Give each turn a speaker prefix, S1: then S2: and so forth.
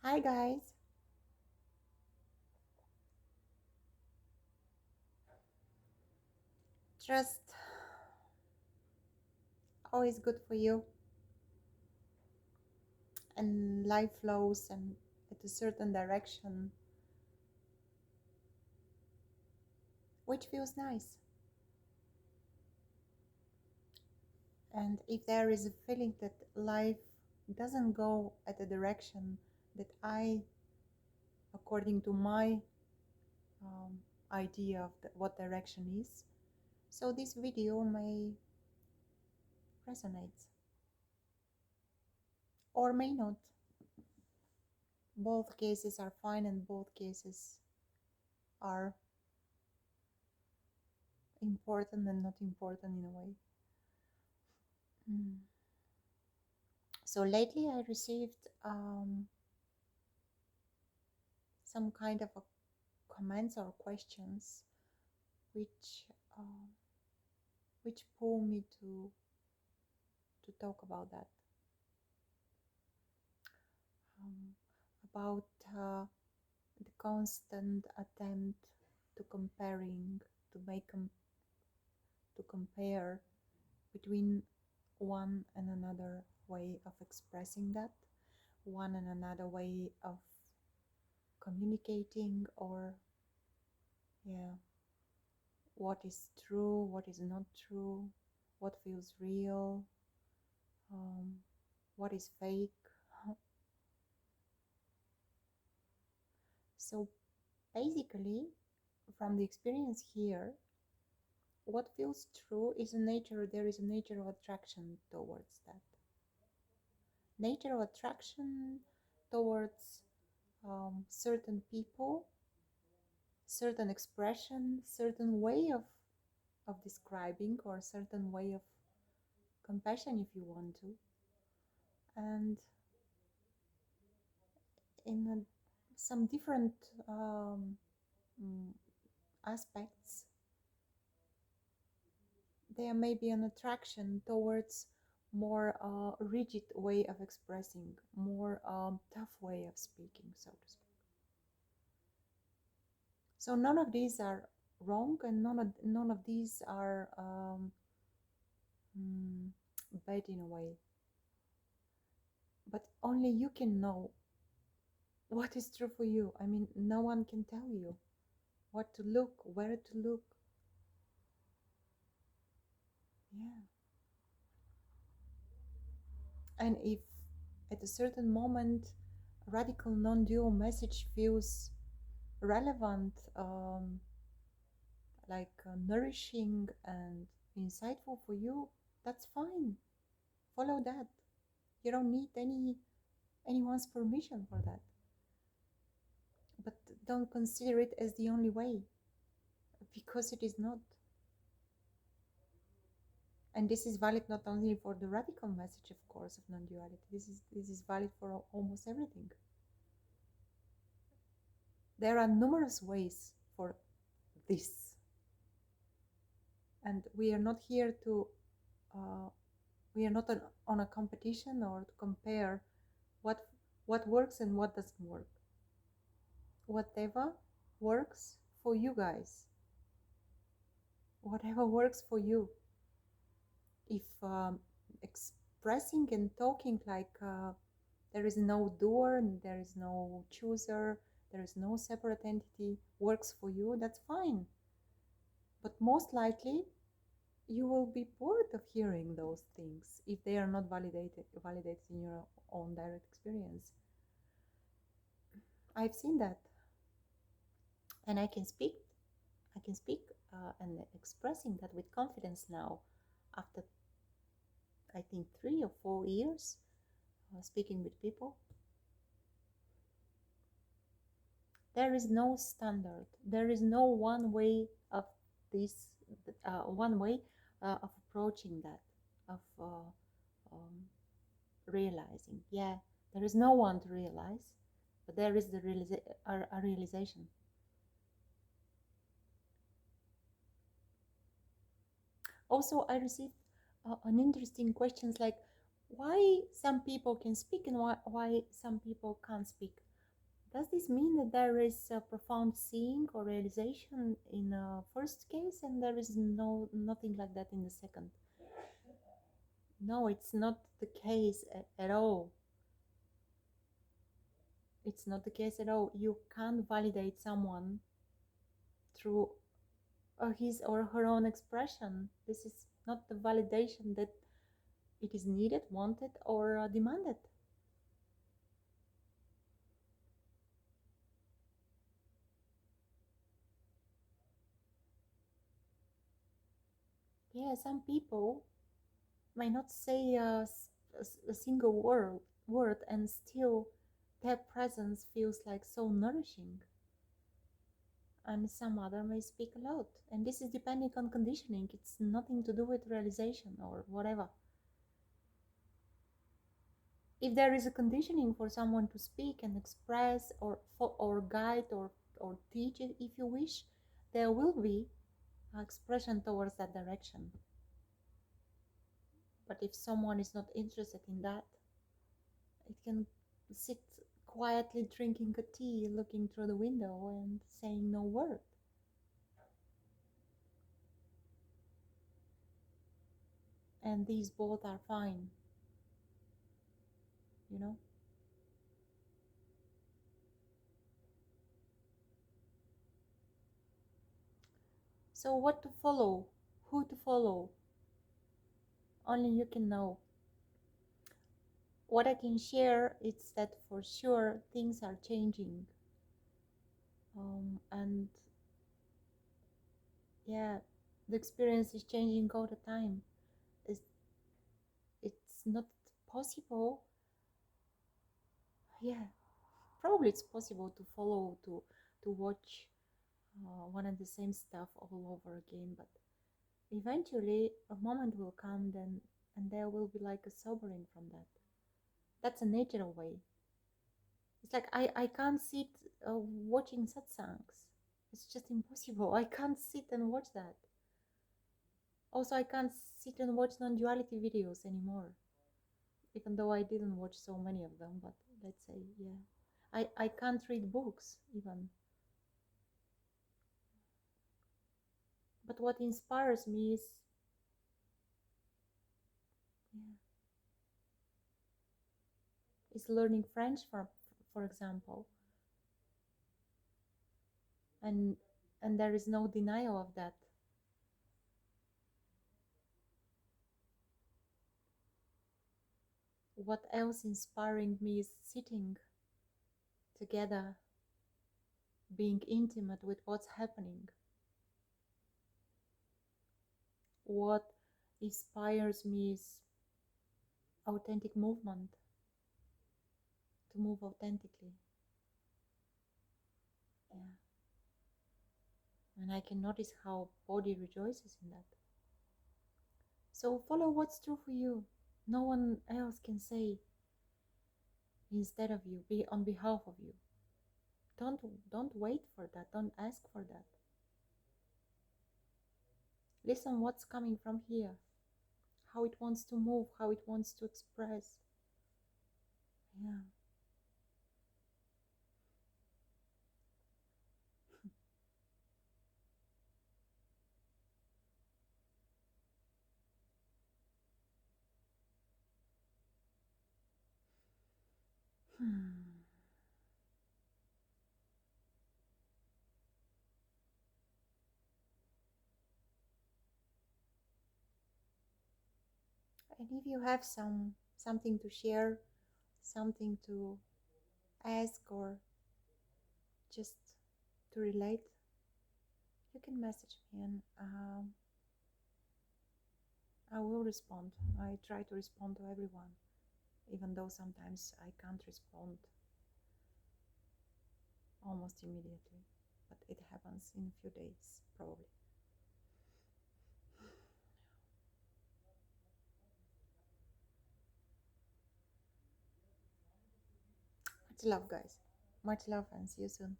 S1: Hi guys, trust always good for you, and life flows and at a certain direction which feels nice. And if there is a feeling that life doesn't go at the direction that I, according to my idea of what direction is, so this video may resonate or may not. Both cases are fine and both cases are important and not important in a way. Mm. So lately I received some kind of a comments or questions which uh, which pull me to talk about that, um, about the constant attempt to comparing, to make to compare between one and another way of expressing that, one and another way of communicating, or yeah, what is true, what is not true, what feels real, um, what is fake. So basically, from the experience here, what feels true is a nature, there is a nature of attraction towards that. Nature of attraction towards certain people, certain expression, certain way of describing, or certain way of compassion, if you want to. And in some different mm, aspects, there may be an attraction towards more rigid way of expressing, more tough way of speaking, so to speak. So none of these are wrong, and none of these are mm, bad in a way. But only you can know what is true for you. I mean, no one can tell you what to look, where to look. Yeah. And if at a certain moment radical non-dual message feels relevant, like nourishing and insightful for you, that's fine. Follow that. You don't need anyone's permission for that. But don't consider it as the only way, because it is not. And this is valid not only for the radical message, of course, of non-duality. This is valid for almost everything. There are numerous ways for this, and we are not here to we are not on a competition or to compare what what works and what doesn't work. Whatever works for you guys, whatever works for you. If expressing and talking like there is no doer and there is no chooser, there is no separate entity, works for you, that's fine. But most likely you will be bored of hearing those things if they are not validated in your own direct experience. I've seen that, and I can speak and expressing that with confidence now, after I think 3 or 4 years speaking with people. There is no standard. There is no one way of this, one way of approaching that, of um, realizing. Yeah, there is no one to realize, but there is a realization. Also, I received an interesting questions like why some people can speak and why some people can't speak. Does this mean that there is a profound seeing or realization in the first case and there is nothing like that in the second? No, it's not the case at all. It's not the case at all. You can't validate someone through his or her own expression. This is not the validation that it is needed, wanted, or demanded. Yeah, some people may not say a single word, and still their presence feels like so nourishing. And some other may speak a lot. And this is depending on conditioning. It's nothing to do with realization or whatever. If there is a conditioning for someone to speak and express or guide or teach it, if you wish, there will be expression towards that direction. But if someone is not interested in that, it can sit quietly drinking a tea, looking through the window and saying no word. And these both are fine, you know? So, what to follow? Who to follow? Only you can know. What I can share is that for sure things are changing. And yeah, the experience is changing all the time. It's, it's not possible. Yeah, probably it's possible to follow, to watch one and the same stuff all over again, but eventually a moment will come then, and there will be like a sobering from that. That's a natural way. It's like I can't sit watching satsangs. It's just impossible. I can't sit and watch that. Also, I can't sit and watch non-duality videos anymore, even though I didn't watch so many of them. But let's say, yeah, I can't read books even. But what inspires me yeah, is learning French, for example, and there is no denial of that. What else inspiring me is sitting together, being intimate with what's happening. What inspires me is authentic movement, to move authentically. Yeah. And I can notice how body rejoices in that. So follow what's true for you. No one else can say instead of you, be on behalf of you. Don't wait for that. Don't ask for that. Listen what's coming from here, how it wants to move, how it wants to express. Yeah. Hmm. And if you have something to share, something to ask, or just to relate, you can message me, and I will respond. I try to respond to everyone, even though sometimes I can't respond almost immediately, but it happens in a few days, probably. Much love, guys. Much love, and see you soon.